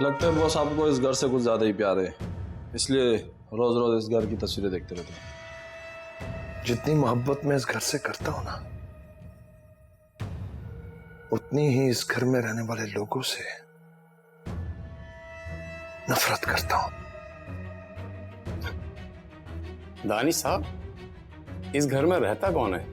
लगता है बॉस आपको इस घर से कुछ ज्यादा ही प्यार है, इसलिए रोज रोज इस घर की तस्वीरें देखते रहते हैं। जितनी मोहब्बत मैं इस घर से करता हूं ना, उतनी ही इस घर में रहने वाले लोगों से नफरत करता हूं। दानिश साहब, इस घर में रहता कौन है?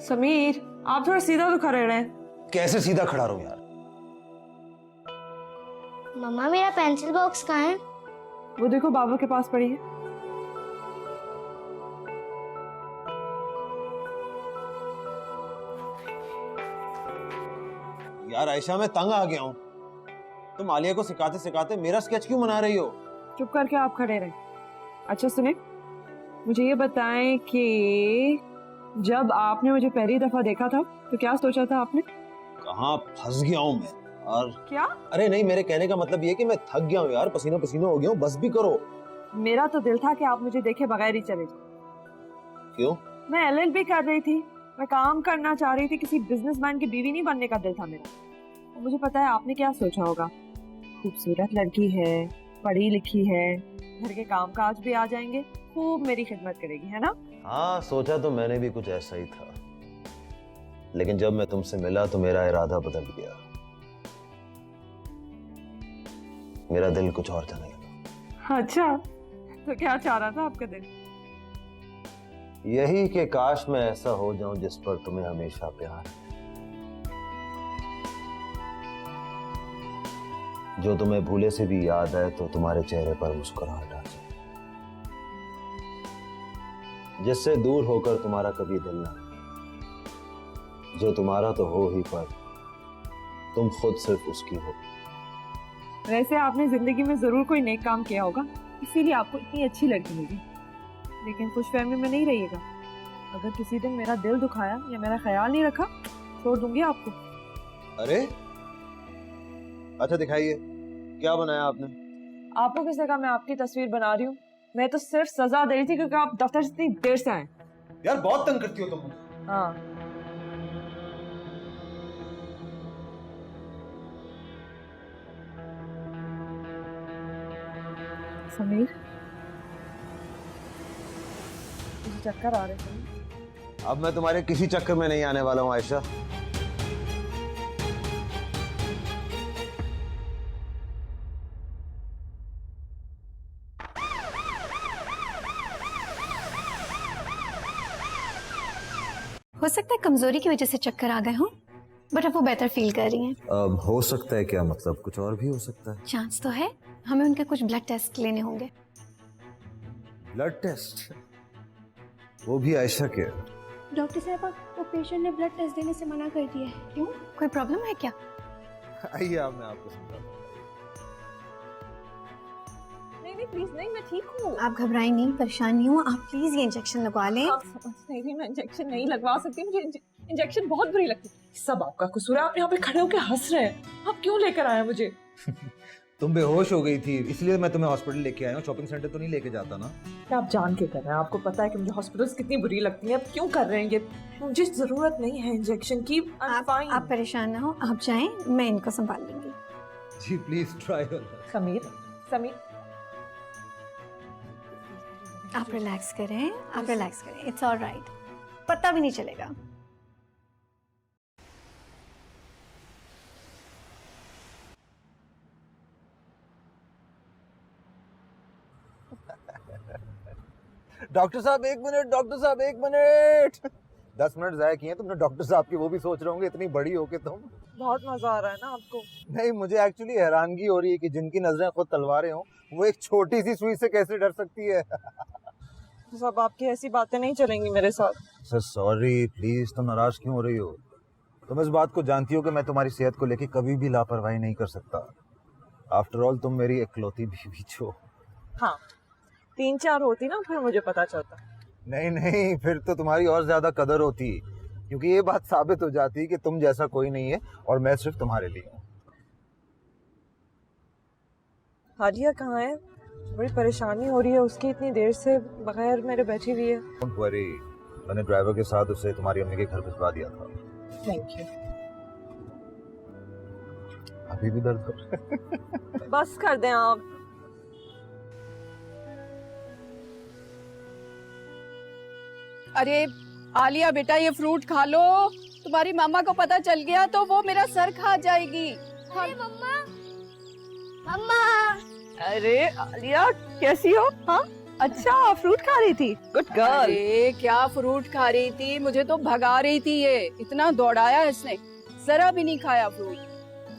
समीर, आप थोड़ा सीधा तो खड़े रहे। कैसे सीधा खड़ा रहूं यार? मम्मा मेरा पेंसिल बॉक्स कहाँ है? वो देखो बाबा के पास पड़ी है। यार आयशा, मैं तंग आ गया हूं। तुम आलिया को सिखाते सिखाते मेरा स्केच क्यों बना रही हो? चुप करके आप खड़े रहे। अच्छा सुने, मुझे ये बताएं कि जब आपने मुझे पहली दफा देखा था तो क्या सोचा था आपने? कहाँ फंस गया हूं मैं। और क्या? अरे नहीं, मेरे कहने का मतलब ये कि मैं थक गया हूं यार, पसीना पसीना हो गया हूं, बस भी करो। मेरा तो दिल था कि आप मुझे देखे बगैर ही चले जाओ। क्यों? मैं LLB कर रही थी, मैं काम करना चाह रही थी, किसी बिजनेसमैन की बीवी नहीं बनने का दिल था मेरा। और मुझे पता है आपने क्या सोचा होगा, खूबसूरत लड़की है, पढ़ी लिखी है, घर के काम काज भी आ जाएंगे, खूब मेरी खिदमत करेगी, है ना? हाँ, सोचा तो मैंने भी कुछ ऐसा ही था, लेकिन जब मैं तुमसे मिला तो मेरा इरादा बदल गया। मेरा दिल कुछ और जाने लगा। अच्छा, तो क्या चाह रहा था आपका दिल? यही कि काश मैं ऐसा हो जाऊं जिस पर तुम्हें हमेशा प्यार है, जो तुम्हें भूले से भी याद आए तो तुम्हारे चेहरे पर मुस्कुराहट आ जाए, जिससे दूर होकर तुम्हारा कभी दिल ना, जो तुम्हारा तो हो ही पर तुम खुद सिर्फ उसकी हो। वैसे आपने जिंदगी में जरूर कोई नेक काम किया होगा, इसीलिए आपको इतनी अच्छी लड़की मिली। लेकिन खुश फहमी में नहीं रहिएगा, अगर किसी दिन मेरा दिल दुखाया या मेरा ख्याल नहीं रखा, छोड़ दूंगी आपको। अरे अच्छा, दिखाइए क्या बनाया आपने? आपको किसने कहा मैं आपकी तस्वीर बना रही हूँ? मैं तो सिर्फ सजा दे रही थी क्योंकि आप दफ्तर से इतनी देर से आए। यार बहुत तंग करती हो तुम मुझे। हाँ, समीर, मुझे चक्कर आ रहे थे। अब मैं तुम्हारे किसी चक्कर में नहीं आने वाला हूं आयशा। हो सकता है कमजोरी की वजह से चक्कर आ गए हों, बट अब वो बेहतर फील कर रही हैं। अब हो सकता है क्या? मतलब कुछ और भी हो सकता है। चांस तो है, हमें उनके कुछ ब्लड टेस्ट लेने होंगे। Blood test? वो भी आयशा के? डॉक्टर साहब, वो पेशेंट ने ब्लड टेस्ट देने से मना कर दिया है। क्यों? कोई प्रॉब्लम है क्या? आइए आप, मैं आपको समझाता हूं। नहीं नहीं प्लीज नहीं, मैं ठीक हूँ। आप घबराएं नहीं, परेशान नहीं हो आप, प्लीज ये इंजेक्शन लगवा लें। आप समझ नहीं रही, मैं इंजेक्शन नहीं लगवा सकती, मुझे इंजेक्शन बहुत बुरी लगती है। सब आपका कसूर है, आप यहाँ पे खड़े होकर हंस रहे हैं। आप क्यों लेकर आए मुझे? तुम बेहोश हो गई थी, इसलिए मैं तुम्हें हॉस्पिटल लेके आया हूँ। शॉपिंग सेंटर तो नहीं लेके जाता ना। क्या आप जान के कर रहे हैं? आपको पता है कि मुझे हॉस्पिटल्स कितनी बुरी लगती हैं, आप क्यों कर रहे हैं ये? मुझे जरूरत नहीं है इंजेक्शन की। आप परेशान ना हो, आप जाएं, मैं इनको संभाल लूंगी। जी प्लीज ट्राई। समीर, समीर, आप रिलैक्स करें, आप रिलैक्स करें, इट्स ऑल राइट, पता भी नहीं चलेगा। डॉक्टर साहब एक मिनट, डॉक्टर साहब एक मिनट। 10 मिनट जाया किए तुमने डॉक्टर साहब की, वो भी सोच रहे होंगे इतनी बड़ी हो के तुम। बहुत मजा आ रहा है ना आपको? नहीं, मुझे एक्चुअली हैरानगी हो रही है कि जिनकी नजरें खुद तलवारें हों वो एक छोटी सी सुई से कैसे डर सकती है। सब आपकी ऐसी बातें नहीं चलेंगी मेरे साथ। सर सॉरी, प्लीज, तुम नाराज क्यों हो रही हो? तुम इस बात को जानती हो कि मैं तुम्हारी सेहत को लेके कभी भी लापरवाही नहीं कर सकता। आफ्टर ऑल तुम मेरी इकलौती बीवी हो। हाँ, 3-4 होती ना फिर मुझे पता चलता। नहीं नहीं, फिर तो तुम्हारी और ज्यादा कदर होती, क्योंकि ये बात साबित हो जाती कि तुम जैसा कोई नहीं है और मैं सिर्फ तुम्हारे लिए हूँ। हालिया कहाँ है? बड़ी परेशानी हो रही है उसकी, इतनी देर से बगैर मेरे बैठी हुई है। डोंट वरी, मैंने ड्राइवर के साथ उसे तुम्हारी अम्मी के घर भिजवा दिया था। Thank you. अभी भी दर्द कर रहा है? बस कर दें आप। अरे आलिया बेटा, ये फ्रूट खा लो, तुम्हारी मामा को पता चल गया तो वो मेरा सर खा जाएगी। अरे मम्मा, मम्मा। अरे आलिया कैसी हो? हाँ, अच्छा फ्रूट खा रही थी, गुड गर्ल। अरे क्या फ्रूट खा रही थी, मुझे तो भगा रही थी, ये इतना दौड़ाया इसने, जरा भी नहीं खाया फ्रूट।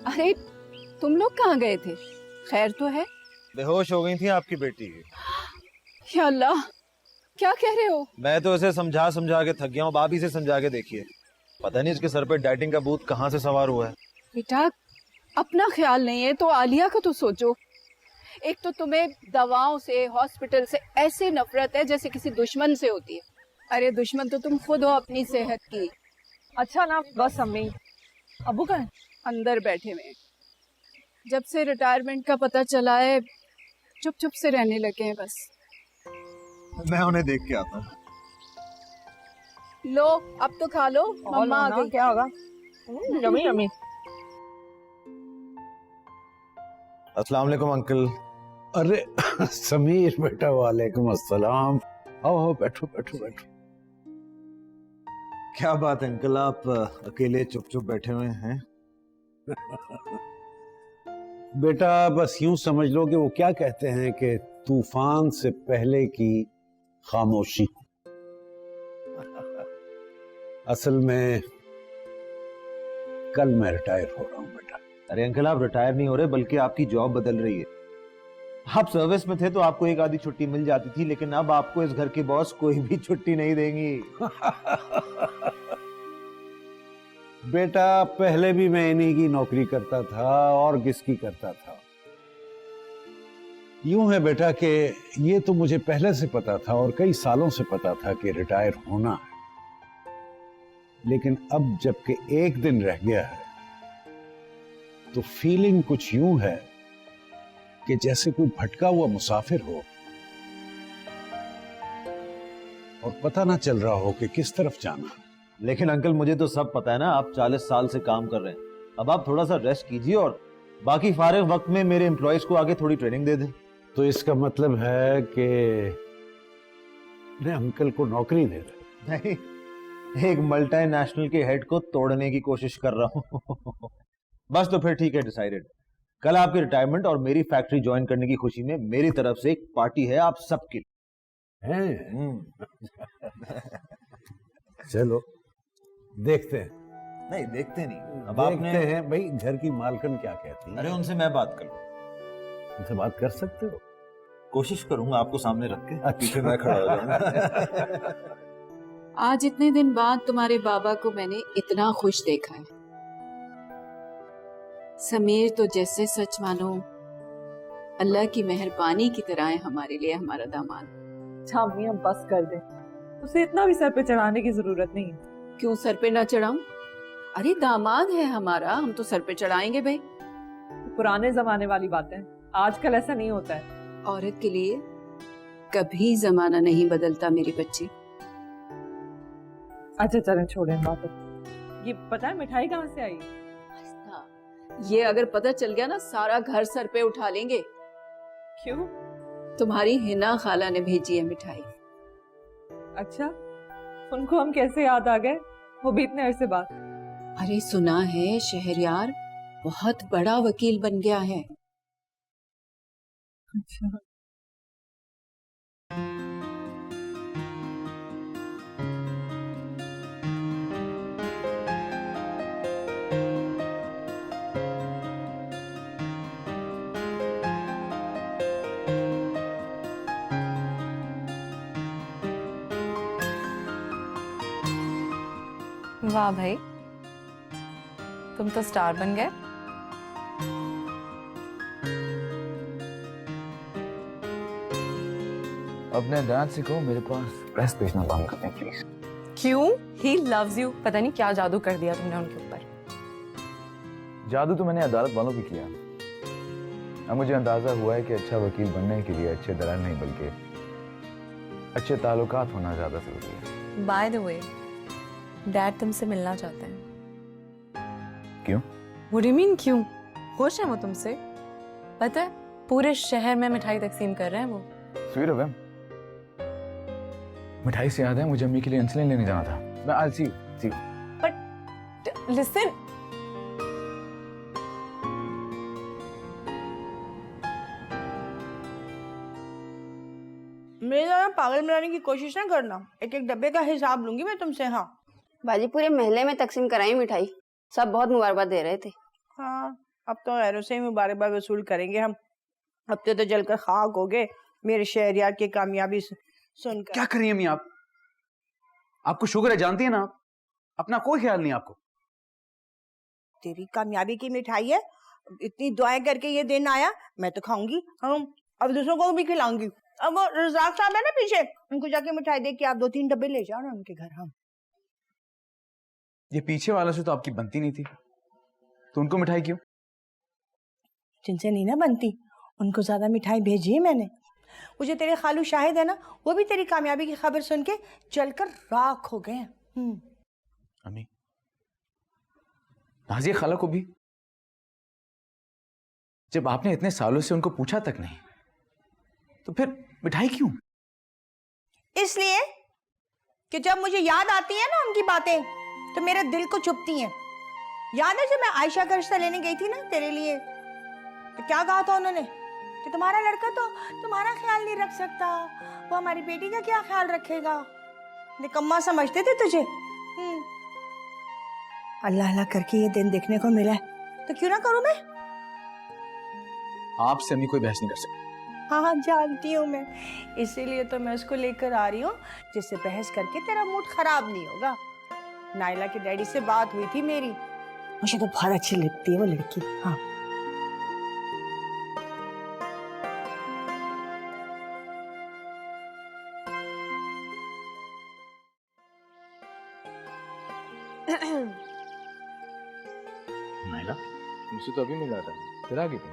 अरे तुम लोग कहाँ गए थे? खैर तो है? बेहोश हो गई थी आपकी बेटी। या अल्लाह, क्या कह रहे हो? मैं तो इसे समझा समझा के थक गया हूँ, आप ही से समझा के देखिए, पता नहीं इसके सर पे डाइटिंग का भूत कहाँ से सवार हुआ है। बेटा अपना ख्याल नहीं है तो आलिया का तो सोचो। एक तो तुम्हें दवाओं से, हॉस्पिटल से ऐसे नफरत है जैसे किसी दुश्मन से होती है। अरे दुश्मन तो तुम खुद हो अपनी सेहत की। अच्छा ना, बस अम्मी। अबू कहाँ है? अंदर बैठे हुए। जब से रिटायरमेंट का पता चला है चुप चुप से रहने लगे हैं बस। मैं उन्हें देख के आता हूँ। लो अब तो खा लो, मम्मा आ गई। क्या होगा? Yummy yummy. अस्सलाम वालेकुम अंकल। अरे समीर बेटा, वालेकुम अस्सलाम। आओ आओ, बैठो बैठो बैठो। क्या बात है अंकल, आप अकेले चुप चुप बैठे हुए हैं? बेटा बस यूं समझ लो कि वो क्या कहते हैं कि तूफान से पहले की खामोशी। असल में कल मैं रिटायर हो रहा हूं बेटा। अरे अंकल, आप रिटायर नहीं हो रहे, बल्कि आपकी जॉब बदल रही है। आप सर्विस में थे तो आपको एक आधी छुट्टी मिल जाती थी, लेकिन अब आपको इस घर के बॉस कोई भी छुट्टी नहीं देंगी। बेटा पहले भी मैं इन्हीं की नौकरी करता था और किसकी करता था। यूं है बेटा कि ये तो मुझे पहले से पता था और कई सालों से पता था कि रिटायर होना है, लेकिन अब जबकि एक दिन रह गया है तो फीलिंग कुछ यूं है कि जैसे कोई भटका हुआ मुसाफिर हो और पता ना चल रहा हो कि किस तरफ जाना। लेकिन अंकल मुझे तो सब पता है ना, आप 40 साल से काम कर रहे हैं, अब आप थोड़ा सा रेस्ट कीजिए और बाकी फारिग वक्त में मेरे एम्प्लॉयज को आगे थोड़ी ट्रेनिंग दे दें। तो इसका मतलब है कि मैं अंकल को नौकरी दे रहा? नहीं, एक मल्टीनेशनल के हेड को तोड़ने की कोशिश कर रहा हूँ। बस तो फिर ठीक है, डिसाइडेड। कल आपकी रिटायरमेंट और मेरी फैक्ट्री ज्वाइन करने की खुशी में मेरी तरफ से एक पार्टी है आप सबके लिए। चलो देखते हैं। नहीं देखते नहीं, अब देखते आपने हैं भाई घर की मालकन क्या कहती है। अरे उनसे मैं बात कर लूं। उनसे बात कर सकते हो? कोशिश करूंगा आपको सामने रख के, अच्छा। पीछे मैं खड़ा हो जाऊंगा। आज इतने दिन बाद तुम्हारे बाबा को मैंने इतना खुश देखा है। समीर तो जैसे सच मानो अल्लाह की मेहरबानी की तरह है हमारे लिए, हमारा दामाद। अच्छा अम्मी अब बस कर दे, उसे इतना भी सर पे चढ़ाने की जरूरत नहीं है। क्यों सर पे ना चढ़ाऊं? अरे दामाद है हमारा, हम तो सर पे चढ़ाएंगे भाई। पुराने जमाने वाली बातें, आजकल ऐसा नहीं होता है। औरत के लिए कभी जमाना नहीं बदलता मेरी बच्ची। अच्छा चलें छोड़ें बात। ये पता है मिठाई कहाँ से आई? ये अगर पता चल गया ना सारा घर सर पे उठा लेंगे। क्यों? तुम्हारी हिना खाला ने भेजी है मिठाई। अच्छा, उनको हम कैसे याद आ गए, वो भी इतने अरसे बाद? अरे सुना है शहरयार बहुत बड़ा वकील बन गया है। अच्छा। वाह भाई, तुम तो स्टार बन गए। अपने डांस सीखो, मेरे पास प्रेस भेजना बंद कर दें प्लीज। क्यों? He loves you. पता नहीं क्या जादू कर दिया तुमने उनके ऊपर। जादू तो मैंने अदालत वालों भी किया। अब मुझे अंदाजा हुआ है कि अच्छा वकील बनने के लिए अच्छे दलाल नहीं बल्कि अच्छे ताल्लुकात होना ज्यादा जरूरी है। बाय द वे, डैड तुमसे मिलना चाहते हैं। क्यों? What do you mean क्यों? खुश है वो तुमसे। पता है पूरे शहर में मिठाई तकसीम कर रहे हैं वो। Sweet of him. मिठाई से याद है, मुझे अम्मी के लिए इंसुलिन लेने जाना था। मैं आज सी बट लिसन, मेरे ज्यादा पागल बनाने की कोशिश ना करना। एक एक डब्बे का हिसाब लूंगी मैं तुमसे। हाँ बाजी, पूरे महल्ले में तकसीम कराई मिठाई, सब बहुत मुबारकबाद दे रहे थे। हाँ, अब तो गैरों से ही मुबारकबाद वसूल करेंगे हम। अब तो जलकर खाक हो गए मेरे शहरियार की कामयाबी सुनकर। क्या करिए अम्मी आप? आपको शुगर है, जानती है ना आप? अपना कोई ख्याल नहीं आपको। तेरी कामयाबी की मिठाई है, इतनी दुआएं करके ये दिन आया, मैं तो खाऊंगी। हम अब दूसरों को भी खिलाऊंगी। अब वो रज़ाक साहब है ना पीछे, उनको जाके मिठाई दे के आप 2-3 डब्बे ले जाओ ना उनके घर। हम ये पीछे वाला से तो आपकी बनती नहीं थी, तो उनको मिठाई क्यों? जिनसे नहीं ना बनती उनको ज्यादा मिठाई भेजी है मैंने। वो जो तेरे खालू शाहिद है ना, वो भी तेरी कामयाबी की खबर सुन के जलकर राख हो गए। अम्मी, नाज़िया खाला को भी जब आपने इतने सालों से उनको पूछा तक नहीं, तो फिर मिठाई क्यों? इसलिए कि जब मुझे याद आती है ना उनकी बातें, तो मेरे दिल को चुभती हैं। याद है जब मैं आयशा का रिश्ता लेने गई थी ना तेरे लिए, तो क्या कहा था उन्होंने कि तुम्हारा लड़का तो तुम्हारा ख्याल नहीं रख सकता, वो हमारी बेटी का क्या ख्याल रखेगा। निकम्मा समझते थे तुझे। अल्लाह अल्लाह करके ये दिन देखने को मिला है, तो क्यों ना करूं मैं। आपसे अम्मी कोई बहस नहीं कर सकती। हाँ जानती हूँ मैं, इसीलिए तो मैं उसको लेकर आ रही हूँ, जिससे बहस करके तेरा मूड खराब नहीं होगा। नाइला के डैडी से बात हुई थी मेरी, मुझे तो बहुत अच्छी लगती है वो लड़की। हाँ नाइला, तुमसे तो अभी मिला था, फिर आ गई तुम।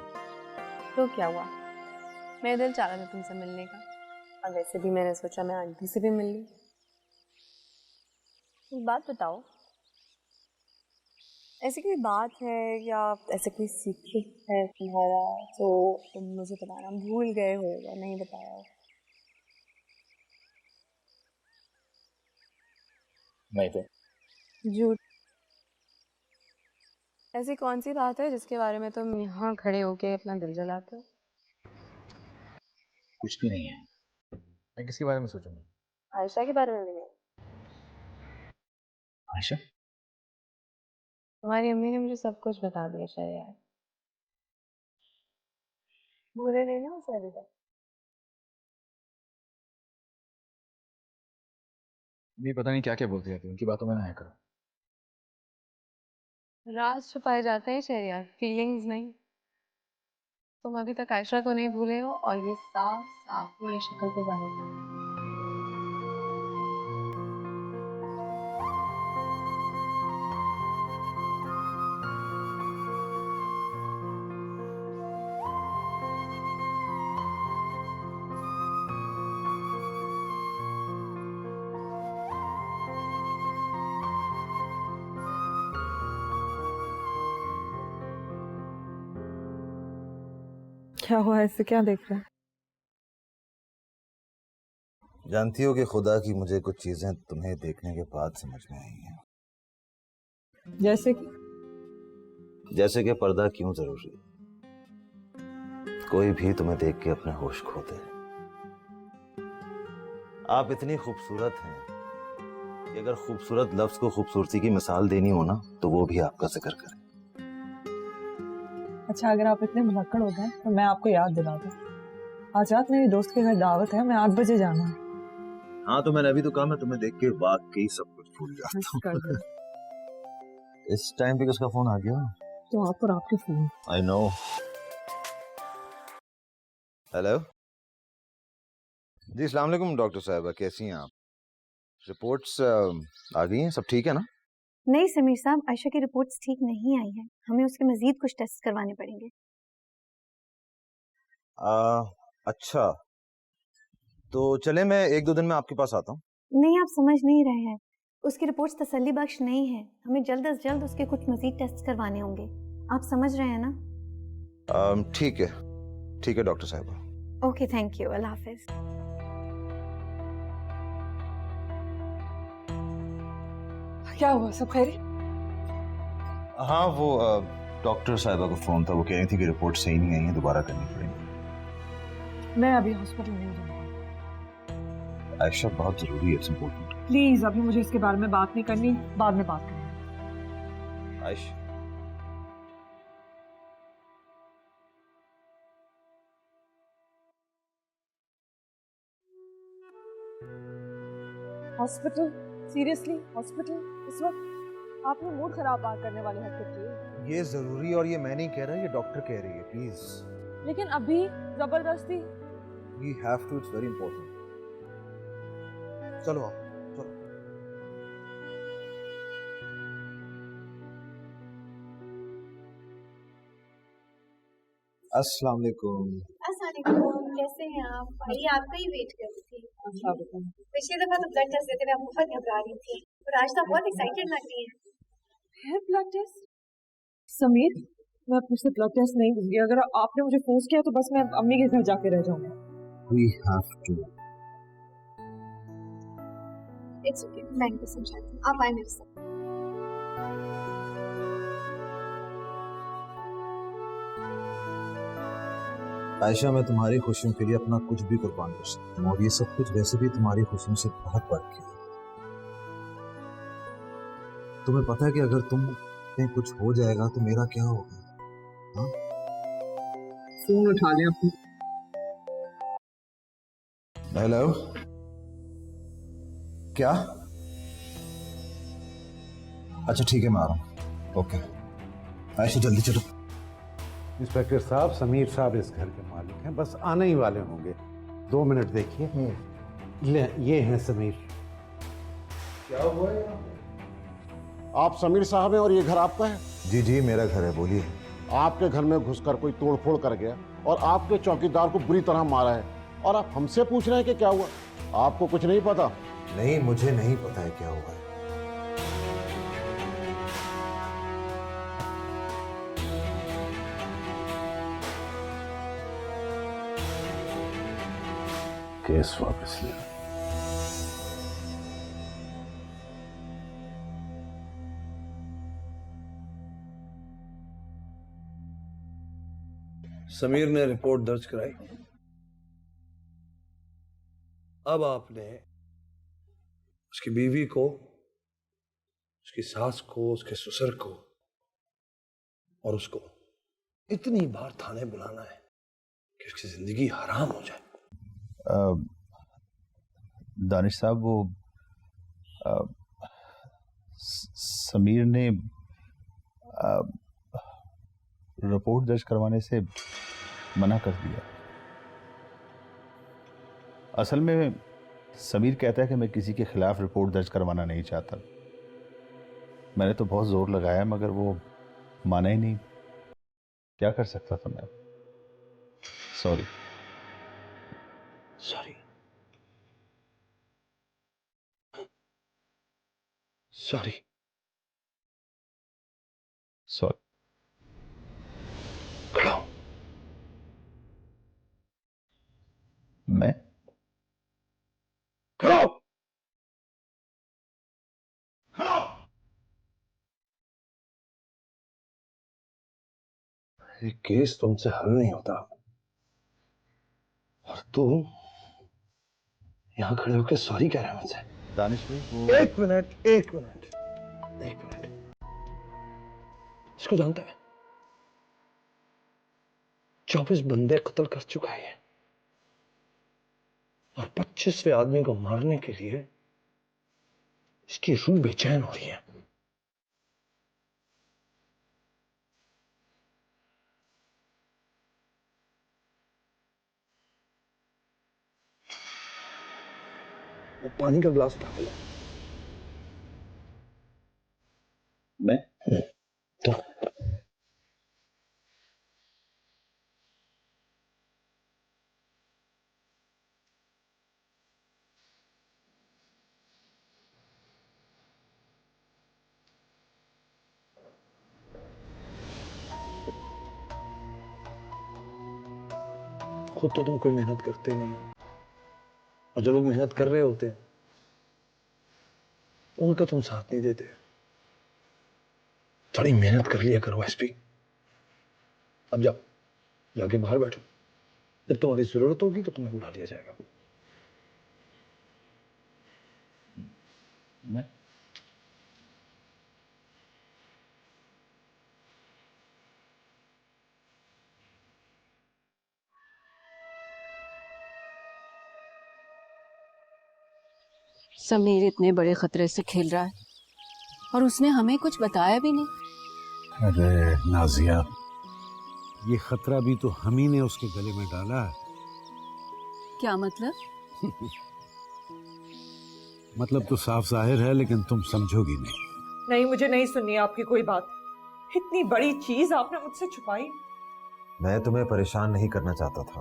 तो क्या हुआ, मेरा दिल चाह रहा था तुमसे मिलने का, और वैसे भी मैंने सोचा मैं आंटी से भी मिल लूं। एक बात बताओ, ऐसी कोई बात है या ऐसे कोई सीक्रेट है तुम्हारा जो तुम मुझे बताना भूल गए हो या नहीं बताया हो? नहीं तो झूठ। ऐसी कौन सी बात है जिसके बारे में तुम यहाँ खड़े होके अपना दिल जलाते हो? कुछ भी नहीं है। मैं किसके बारे में सोचूंगा? आयशा के बारे में भी नहीं? आयशा? तुम्हारी अम्मी ने मुझे सब कुछ बता दिया शायद यार। बुरे नहीं ना उसे अभी तक? भी पता नहीं क्या क्या बोलती रहती है, उनकी बातों में ना आया करो। राज छुपाए जाते हैं शहरियार, फीलिंग्स नहीं। तुम अभी तक आयशा को नहीं भूले हो और ये साफ साफ मेरी शक्ल पे जाहिर है। क्या हुआ, ऐसे क्या देख रहा है? जानती हो कि खुदा की मुझे कुछ चीजें तुम्हें देखने के बाद समझ में आई हैं। जैसे कि पर्दा क्यों जरूरी है। कोई भी तुम्हें देख के अपने होश खो दे। आप इतनी खूबसूरत हैं कि अगर खूबसूरत लफ्ज को खूबसूरती की मिसाल देनी हो ना, तो वो भी आपका जिक्र करे। अच्छा, अगर आप इतने भुलक्कड़ हो गए तो मैं आपको याद दिला दूं, आज रात मेरी दोस्त के घर दावत है, मैं 8 बजे जाना है। हाँ, तो मैंने अभी तो कहा मैं तुम्हें देख के वाकई सब कुछ भूल जाता हूँ। इस टाइम पे किसका फोन आ गया? तो आप और आपके फोन। I know. हेलो जी, अस्सलाम वालेकुम डॉक्टर साहबा, कैसी हैं आप? रिपोर्ट्स आ गई हैं, सब ठीक है ना? नहीं समीर साहब, आयशा की रिपोर्ट्स ठीक नहीं आई है, हमें उसके मजीद कुछ टेस्ट करवाने पड़ेंगे। अच्छा, तो चले मैं 1-2 दिन में आपके पास आता हूँ। नहीं, आप समझ नहीं रहे हैं, उसकी रिपोर्ट्स तसल्ली बख्श नहीं है, हमें जल्द अज जल्द उसके कुछ मजीद टेस्ट करवाने होंगे। आप समझ रहे हैं ना? ठीक है डॉक्टर साहबा। ओके, थैंक यू, अल्लाह हाफिज। क्या हुआ, सब खैरियत? हाँ, वो डॉक्टर साहबा का फोन था, वो कह रही थी कि रिपोर्ट सही नहीं आई है, दोबारा करनी पड़ेगी। मैं अभी हॉस्पिटल नहीं जाऊंगा। आयशा, बहुत जरूरी है, इट्स इम्पोर्टेंट। प्लीज अभी मुझे इसके बारे में बात नहीं करनी, बाद में बात करेंगे। आयशा, हॉस्पिटल? सीरियसली हॉस्पिटल इस वक्त? आपने मूड खराब बात करने वाली हरकत की। ये जरूरी और ये मैं नहीं कह रहा, ये डॉक्टर कह रही है, प्लीज। लेकिन अभी जबरदस्ती। We have to, it's very important. चलो आओ, चलो। अस्सलाम वालेकुम। कैसे हैं आप? आइए, आपका ही वेट कर रही थी। पिछली दफा तो ब्लड टेस्ट देते हुए आप बहुत घबरा रही थी, और आज तो बहुत एक्साइटेड लग रही हैं। Blood test? समीर, मैं अपने से ब्लड टेस्ट नहीं दूंगी। अगर आपने मुझे फोर्स किया तो बस मैं अम्मी के घर जाके रह जाऊंगी। We have to. It's okay, मैं इनको समझाती हूँ, आप आए मेरे साथ। आयशा, मैं तुम्हारी खुशियों के लिए अपना कुछ भी कुर्बान कर सकता हूँ, और ये सब कुछ वैसे भी तुम्हारी खुशियों से बहुत बढ़ के है। तुम्हें पता है कि अगर तुम कहीं कुछ हो जाएगा तो मेरा क्या होगा? हाँ? फोन उठा लिया आपने? हेलो, क्या? अच्छा ठीक है, मैं आ रहा हूँ। ओके आयशा, जल्दी चलो। इंस्पेक्टर साहब, समीर साहब इस घर के मालिक हैं, बस आने ही वाले होंगे। 2 मिनट देखिए। ले, ये हैं समीर। क्या हुआ है? आप समीर साहब हैं और ये घर आपका है? जी जी, मेरा घर है, बोलिए। आपके घर में घुसकर कोई तोड़फोड़ कर गया और आपके चौकीदार को बुरी तरह मारा है, और आप हमसे पूछ रहे हैं कि क्या हुआ? आपको कुछ नहीं पता? नहीं, मुझे नहीं पता है क्या हुआ है। केस वापस ले। समीर ने रिपोर्ट दर्ज कराई। अब आपने उसकी बीवी को, उसकी सास को, उसके ससुर को और उसको इतनी बार थाने बुलाना है कि उसकी जिंदगी हराम हो जाए। दानिश साहब, वो समीर ने रिपोर्ट दर्ज करवाने से मना कर दिया। असल में समीर कहता है कि मैं किसी के खिलाफ रिपोर्ट दर्ज करवाना नहीं चाहता। मैंने तो बहुत जोर लगाया मगर वो माना ही नहीं। क्या कर सकता था मैं? सॉरी। Sorry sorry sorry. मैं ये केस तुमसे हल नहीं होता और तुम यहां खड़े होकर सॉरी कह रहे हो मुझसे। दानिश भाई, वो एक मिनट। इसको जानता है? 24 बंदे कत्ल कर चुका है ये, और 25वें आदमी को मारने के लिए इसकी रूह बेचैन हो रही है। वो पानी का गिलास उठा लो। मैं तो खुद तो तुम कोई मेहनत करते नहीं हो, और जब लोग मेहनत कर रहे होते हैं तो उनका तुम साथ नहीं देते। थोड़ी मेहनत कर लिया करो एसपी। अब जाओ, जाके बाहर बैठो, जब तुम्हारी जरूरत होगी तो तुम्हें बुला लिया जाएगा। मैं समीर इतने बड़े खतरे से खेल रहा है और उसने हमें कुछ बताया भी नहीं। अरे नाजिया, ये खतरा भी तो हम ही ने उसके गले में डाला है। क्या मतलब? मतलब तो साफ जाहिर है, लेकिन तुम समझोगी नहीं। नहीं, मुझे नहीं सुननी आपकी कोई बात। इतनी बड़ी चीज आपने मुझसे छुपाई। मैं तुम्हें परेशान नहीं करना चाहता था।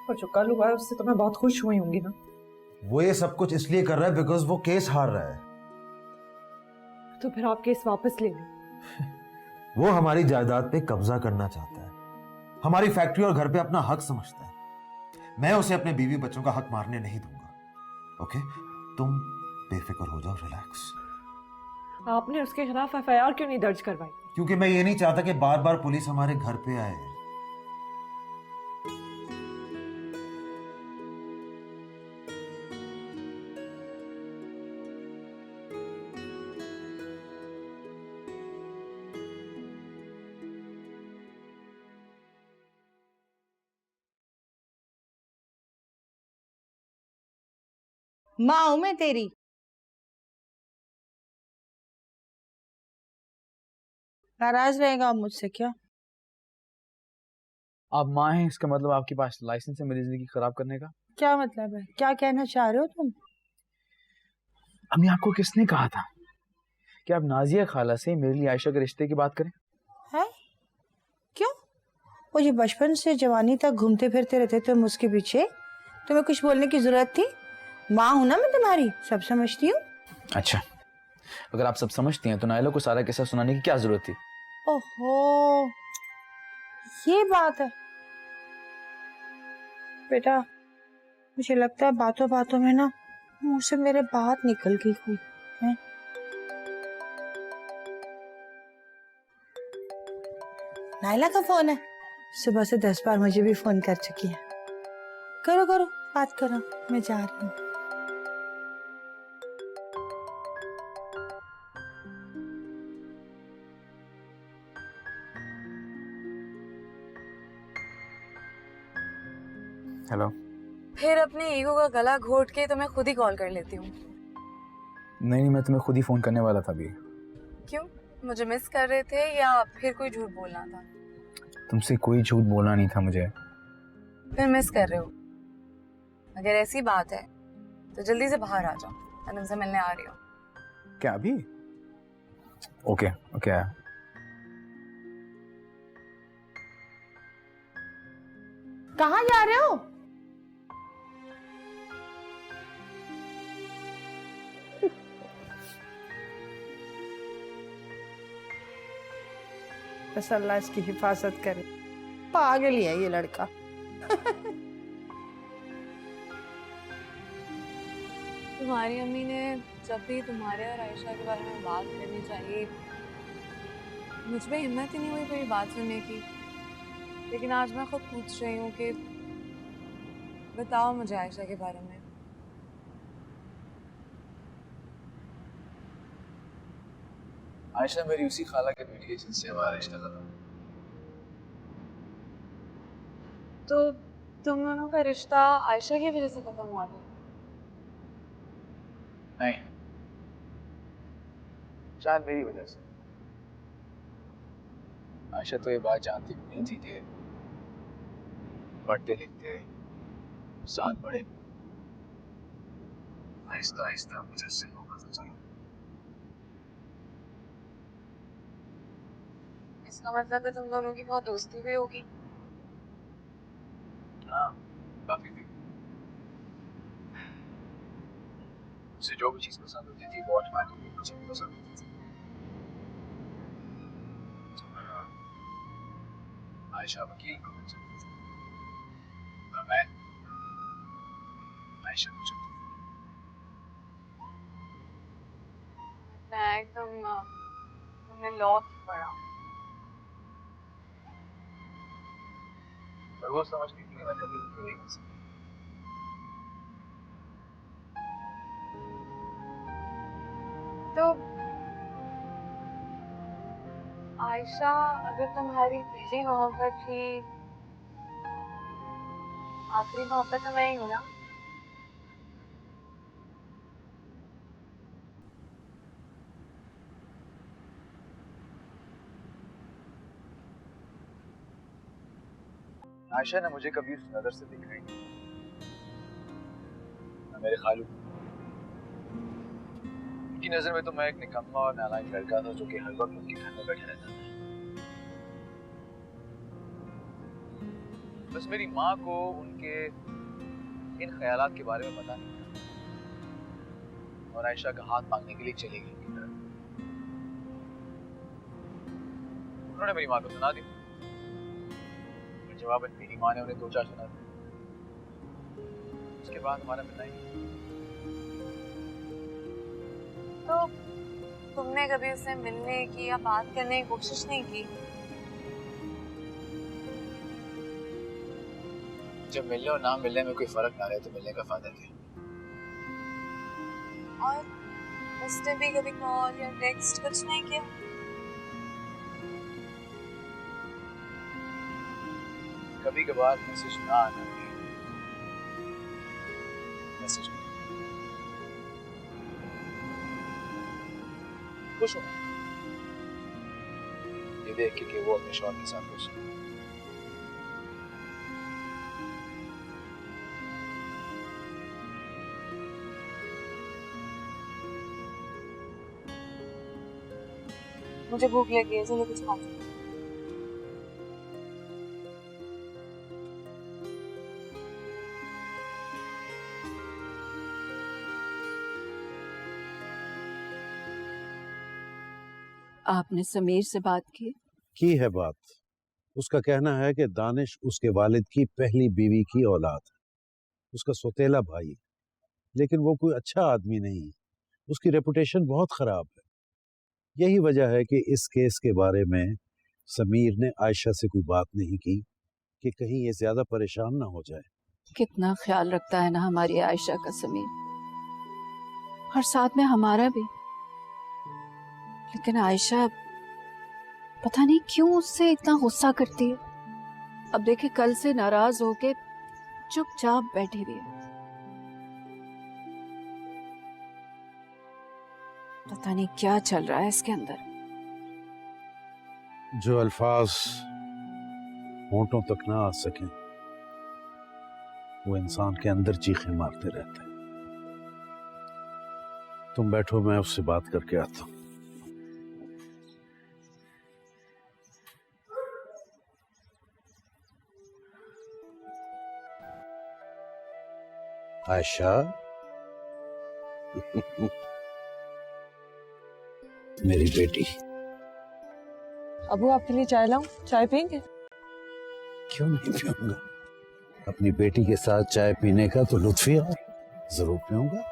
और जो कल हुआ है उससे तो मैं बहुत खुश हुई होंगी ना। वो ये सब कुछ इसलिए कर रहा है बिकॉज वो केस हार रहा है। तो फिर आप केस वापस ले लो। वो हमारी जायदाद पे कब्जा करना चाहता है, हमारी फैक्ट्री और घर पे अपना हक समझता है। मैं उसे अपने बीवी बच्चों का हक मारने नहीं दूंगा। ओके, तुम बेफिक्र हो जाओ, रिलैक्स। आपने उसके खिलाफ एफआईआर क्यों नहीं दर्ज करवाई? क्योंकि मैं ये नहीं चाहता कि बार बार पुलिस हमारे घर पे आए। माँ हूं मैं तेरी। नाराज रहेगा आप मुझसे क्या? आप माँ हैं, इसका मतलब आपके पास लाइसेंस है मेरी जिंदगी खराब करने का? क्या मतलब है? क्या कहना चाह रहे हो तुम? अम्मी, आपको किसने कहा था कि आप नाजिया खाला से मेरे लिए आयशा के रिश्ते की बात करें? है? क्यों? वो जो बचपन से जवानी तक घूमते फिरते रहते तुम उसके पीछे, तुम्हें कुछ बोलने की जरूरत थी? माँ हूं ना मैं तुम्हारी, सब समझती हूँ। अच्छा, अगर आप सब समझती हैं तो नायला को सारा किस्सा सुनाने की क्या जरूरत थी? ओहो, ये बात है बेटा। मुझे लगता है बातों बातों में ना मुंह से मेरे बात निकल गई कोई है। नायला का फोन है, सुबह से 10 बार मुझे भी फोन कर चुकी है। करो करो बात करो, मैं जा रही हूँ। हेलो। फिर अपने ईगो का गला घोट के तो मैं खुद ही कॉल कर लेती हूँ। नहीं, मैं तुम्हें खुद ही फोन करने वाला था अभी। क्यों? मुझे मिस कर रहे थे या फिर कोई झूठ बोलना था? तुमसे कोई झूठ बोलना नहीं था मुझे। फिर मिस कर रहे हो? अगर ऐसी बात है तो जल्दी से बाहर आ जाओ, मैं तुमसे मिलने आ रही हूँ। क्या अभी? ओके ओके आया। कहाँ जा रहे हो? बस अल्लाह इसकी हिफाजत करे। पागल ही है ये लड़का। तुम्हारी अम्मी ने जब भी तुम्हारे और आयशा के बारे में बात करनी चाहिए, मुझ में हिम्मत ही नहीं हुई कोई बात सुनने की। लेकिन आज मैं खुद पूछ रही हूँ कि बताओ मुझे आयशा के बारे में। आयशा मेरी उसी खाला के बेटी है जिनसे हमारा रिश्ता था। तो तुम दोनों का रिश्ता आयशा की वजह से खत्म हुआ था? नहीं, शायद मेरी वजह से। आयशा तो ये बात जानती भी नहीं थी कि पढ़ते लिखते साथ पढ़े। आहिस्ता आहिस्ता मुझे से होगा चलो। इसका मतलब है तुम दोनों की बहुत दोस्ती भी होगी। हाँ, काफी भी। उसे जो भी चीज पसंद होती थी वो ऑटोमेटिकली मुझे भी पसंद होती थी। आयशा वकील को मिल सकती थी और मैं आयशा को चाहती थी। मैं एकदम तुमने लॉ पढ़ा। पर वो समझती थी मैं कभी भी नहीं कर सकती। तो आयशा अगर तुम्हारी पहली मोहब्बत थी, आखिरी मोहब्बत तो मैं ही हूँ ना। आयशा ने मुझे कभी उस नजर से देखा ही नहीं। मेरे खालू की नजर में तो मैं एक निकम्मा और नालायक लड़का था जो कि हर वक्त उनके घर में बैठे रहता था। बस मेरी माँ को उनके इन ख्यालात के बारे में पता नहीं था और आयशा का हाथ मांगने के लिए चली गई उनकी तरफ। उन्होंने मेरी माँ को सुना दी। जवाब मेरी माँ ने उन्हें 2-4 सुना दिया। उसके बाद हमारा मिलना ही नहीं। तो तुमने कभी उससे मिलने की या बात करने की कोशिश नहीं की? जब मिलने और ना मिलने में कोई फर्क ना रहे तो मिलने का फायदा क्या? और उसने भी कभी कॉल या टेक्स्ट कुछ नहीं किया? कभी कभार मैसेज ना आना भी मैसेज खुश हूँ ये देख के कि वो अपने शौहर के साथ खुश है। मुझे भूख लगी है, चलो कुछ खाते हैं। आपने समीर से बात की है बात। उसका कहना है कि दानिश उसके वालिद की पहली बीवी की औलाद है, उसका सौतेला भाई है, लेकिन वो कोई अच्छा आदमी नहीं है। उसकी रेपुटेशन बहुत खराब है। यही वजह है कि इस केस के बारे में समीर ने आयशा से कोई बात नहीं की कि कहीं ये ज्यादा परेशान ना हो जाए। कितना ख्याल रखता है ना हमारी आयशा का समीर, और साथ में हमारा भी। लेकिन आयशा पता नहीं क्यों उससे इतना गुस्सा करती है। अब देखे कल से नाराज होके चुपचाप बैठी हुई है। पता नहीं क्या चल रहा है इसके अंदर। जो अल्फाज होंठों तक ना आ सके वो इंसान के अंदर चीखें मारते रहते हैं। तुम बैठो, मैं उससे बात करके आता हूं। आयशा मेरी बेटी। अबू आपके लिए चाय लाऊं? चाय पियेंगे? क्यों नहीं पीऊंगा? अपनी बेटी के साथ चाय पीने का तो लुत्फ ही और जरूर पीऊंगा।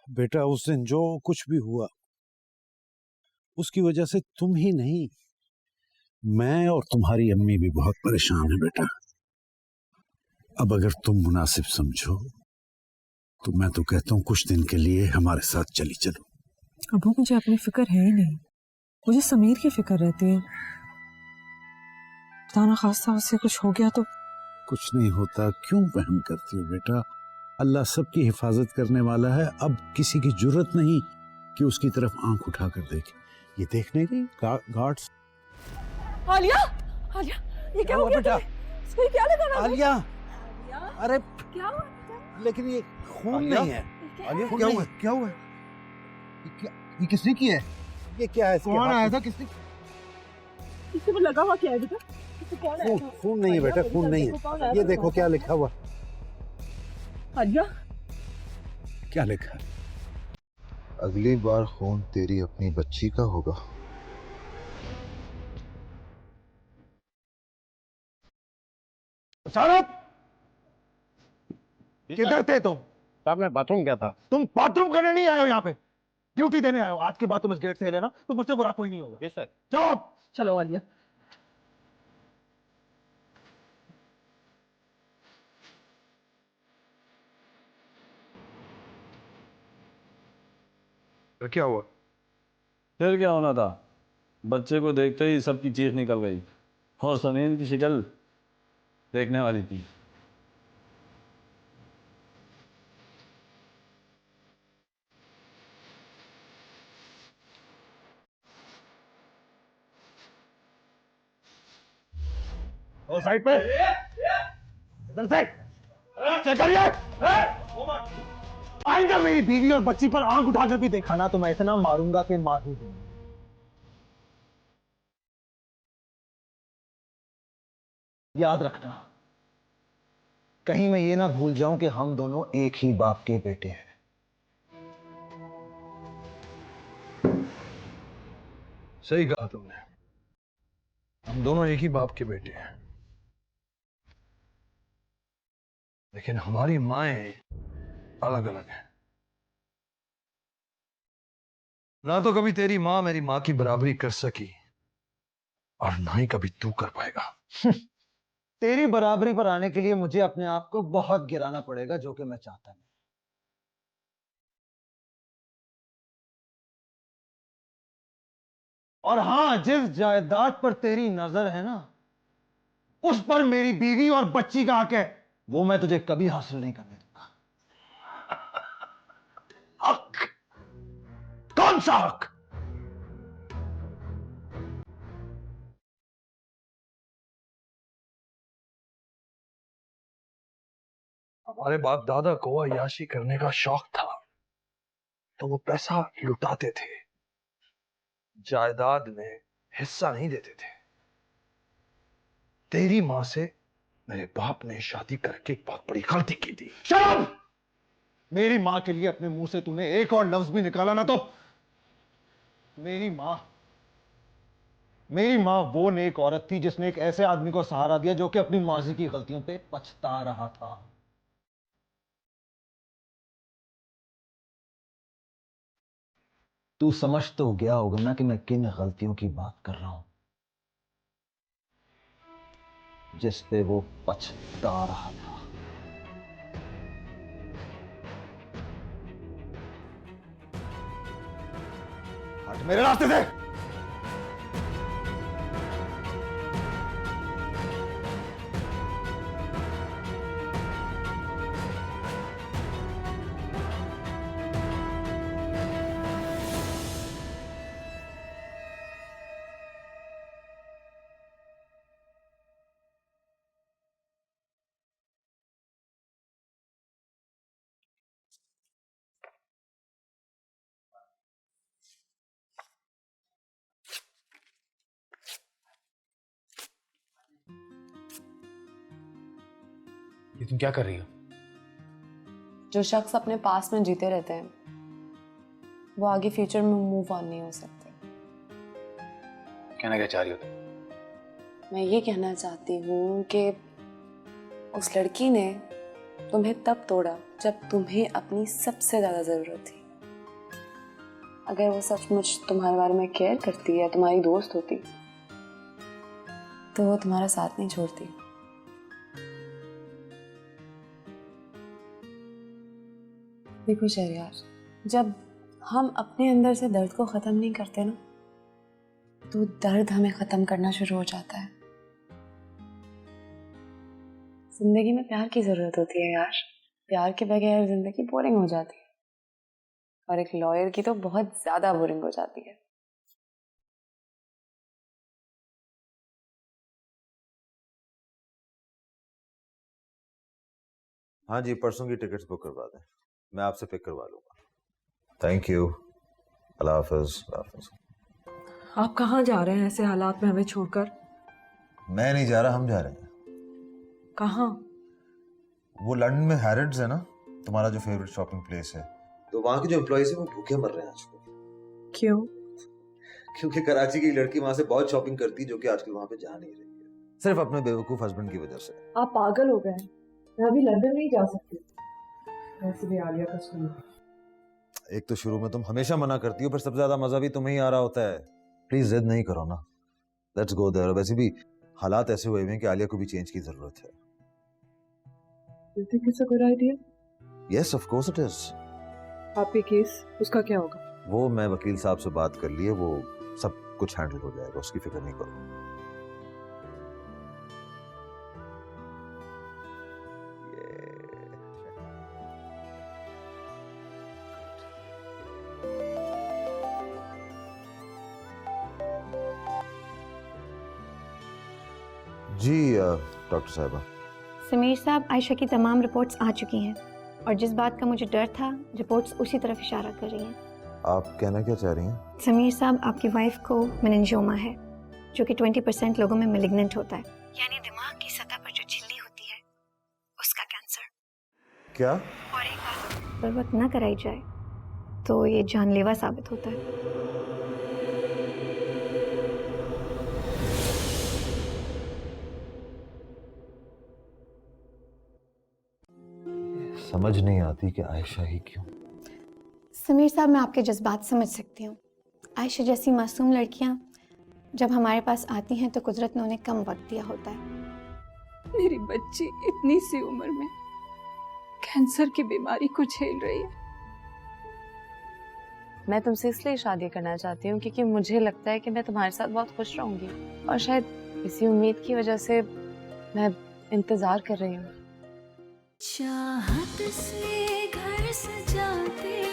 बेटा, उस दिन जो कुछ भी हुआ उसकी वजह से तुम ही नहीं, मैं और तुम्हारी अम्मी भी बहुत परेशान है बेटा। अब अगर तुम मुनासिब समझो तो मैं तो कहता हूँ कुछ दिन के लिए हमारे साथ चली चलो। अबू मुझे अपनी फिक्र है ही नहीं, मुझे समीर की फिक्र रहती है। खुदा खास्ता उससे कुछ हो गया तो। कुछ नहीं होता, क्यों वहम करती हो बेटा? अल्लाह सबकी हिफाजत करने वाला है। अब किसी की जरूरत नहीं कि उसकी तरफ आंख उठाकर देखे। ये देखने की गार्ड्स। आलिया, आलिया, ये क्या हो गया बेटा? इसको क्या लगा? आलिया, अरे क्या हुआ? लेकिन ये खून नहीं है। आलिया क्या हुआ? क्या हुआ? ये किसने किया है? ये क्या है? कौन आया था? किसने? किसी को लगा हुआ क्या है बेटा? खून नहीं है बेटा, खून नहीं है। ये देखो क्या लिखा हुआ। आलिया, क्या लिखा? अगली बार खून तेरी अपनी बच्ची का होगा। किधर थे तुम? साहब मैं बाथरूम गया था। तुम बाथरूम करने नहीं आए हो यहाँ पे, ड्यूटी देने आए हो। आज के बाद तुम इस गेट से लेना तो मुझसे बुरा कोई नहीं होगा। Yes sir. जाओ। चलो आलिया। क्या हुआ? फिर क्या होना था? बच्चे को देखते ही सबकी चीख निकल गई और समीर की शक्ल देखने वाली थी। और साइड पे इधर से चेक करिए। आइंदा मेरी बीवी और बच्ची पर आंख उठाकर भी देखा ना तो मैं इतना मारूंगा कि मार ही दूंगा। याद रखना, कहीं मैं ये ना भूल जाऊं कि हम दोनों एक ही बाप के बेटे हैं। सही कहा तुमने, हम दोनों एक ही बाप के बेटे हैं, लेकिन हमारी माएं अलग अलग हैं। ना तो कभी तेरी माँ मेरी माँ की बराबरी कर सकी और ना ही कभी तू कर पाएगा। तेरी बराबरी पर आने के लिए मुझे अपने आप को बहुत गिराना पड़ेगा, जो कि मैं चाहता नहीं। और हां, जिस जायदाद पर तेरी नजर है ना, उस पर मेरी बीवी और बच्ची का हक है, वो मैं तुझे कभी हासिल नहीं करने दूंगा। हक? कौन सा हक? हमारे बाप दादा को अय्याशी करने का शौक था तो वो पैसा लुटाते थे, जायदाद में हिस्सा नहीं देते थे। तेरी मां से मेरे बाप ने शादी करके एक बहुत बड़ी गलती की थी। शर्म! मेरी मां के लिए अपने मुंह से तूने एक और लफ्ज भी निकाला ना तो मेरी मां वो नेक औरत थी जिसने एक ऐसे आदमी को सहारा दिया जो कि अपनी माजी की गलतियों पे पछता रहा था। तू समझ तो गया होगा ना कि मैं किन गलतियों की बात कर रहा हूं, जिस पे वो पछता रहा था। हट मेरे रास्ते से। ये तुम क्या कर रही हो? जो शख्स अपने पास में जीते रहते हैं वो आगे फ्यूचर में मूव ऑन नहीं हो सकते। कहना क्या चाह रही हो तुम? मैं ये कहना चाहती हूँ कि उस लड़की ने तुम्हें तब तोड़ा जब तुम्हें अपनी सबसे ज्यादा जरूरत थी। अगर वो सचमुच तुम्हारे बारे में केयर करती या तुम्हारी दोस्त होती तो वो तुम्हारा साथ नहीं छोड़ती। देखो शहरयार, जब हम अपने अंदर से दर्द को ख़त्म नहीं करते ना, तो दर्द हमें ख़त्म करना शुरू हो जाता है। जिंदगी में प्यार की ज़रूरत होती है यार। प्यार के बगैर जिंदगी बोरिंग हो जाती है, और एक लॉयर की तो बहुत ज़्यादा बोरिंग हो जाती है। हाँ जी, परसों की टिकट्स बुक करवा दें, मैं आपसे पिक करवा लूंगा। Thank you. अल्लाह हाफिज। आप कहाँ जा रहे हैं ऐसे हालात में हमें छोड़कर? मैं नहीं जा रहा, हम जा रहे हैं। कहाँ? वो लंदन में हैरिड्स है ना, तुम्हारा जो फेवरेट शॉपिंग प्लेस है, तो वहां के जो एम्प्लॉइज है वो भूखे मर रहे हैं आजकल। क्यों? क्योंकि कराची की लड़की वहां से बहुत शॉपिंग करती है, जो कि आजकल वहां पे जा नहीं रही है, सिर्फ अपने बेवकूफ हस्बैंड की वजह से। आप पागल हो गए हैं। मैं अभी लंदन नहीं जा सकती। वैसे भी आलिया का स्कूल। एक तो शुरू में तुम हमेशा मना करती हो, फिर सबसे ज्यादा मजा भी तुम्हें ही आ रहा होता है। प्लीज जिद नहीं करो ना, लेट्स गो देयर। वैसे भी हालात ऐसे हुए हैं कि आलिया को भी चेंज की जरूरत है। You think it's a good idea? Yes, of course it is. आपके केस उसका क्या होगा? वो मैं वकील साहब से बात कर लिए, वो सब कुछ हैंडल हो जाएगा, उसकी फिक्र नहीं करो। जी डॉक्टर साहबा। समीर साहब, आयशा की तमाम रिपोर्ट्स आ चुकी हैं और जिस बात का मुझे डर था, रिपोर्ट्स उसी तरफ इशारा कर रही हैं। आप कहना क्या चाह रही हैं? समीर साहब, आपकी वाइफ को मेनिंजियोमा है, जो कि 20% लोगों में मेलिग्नेंट होता है, यानी दिमाग की सतह पर जो झिल्ली होती है उसका कैंसर। क्या? और एक बात पर वक्त न कराई जाए तो ये जानलेवा साबित होता है। समझ नहीं आती कि आयशा ही क्यों। समीर साहब, मैं आपके जज्बात समझ सकती हूँ। आयशा जैसी मासूम लड़कियाँ जब हमारे पास आती हैं तो कुदरत ने उन्हें कम वक्त दिया होता है। मेरी बच्ची इतनी सी उम्र में कैंसर की बीमारी को झेल रही है। मैं तुमसे इसलिए शादी करना चाहती हूँ क्योंकि मुझे लगता है कि मैं तुम्हारे साथ बहुत खुश रहूंगी, और शायद इसी उम्मीद की वजह से मैं इंतजार कर रही हूँ। चाहत से घर सजाते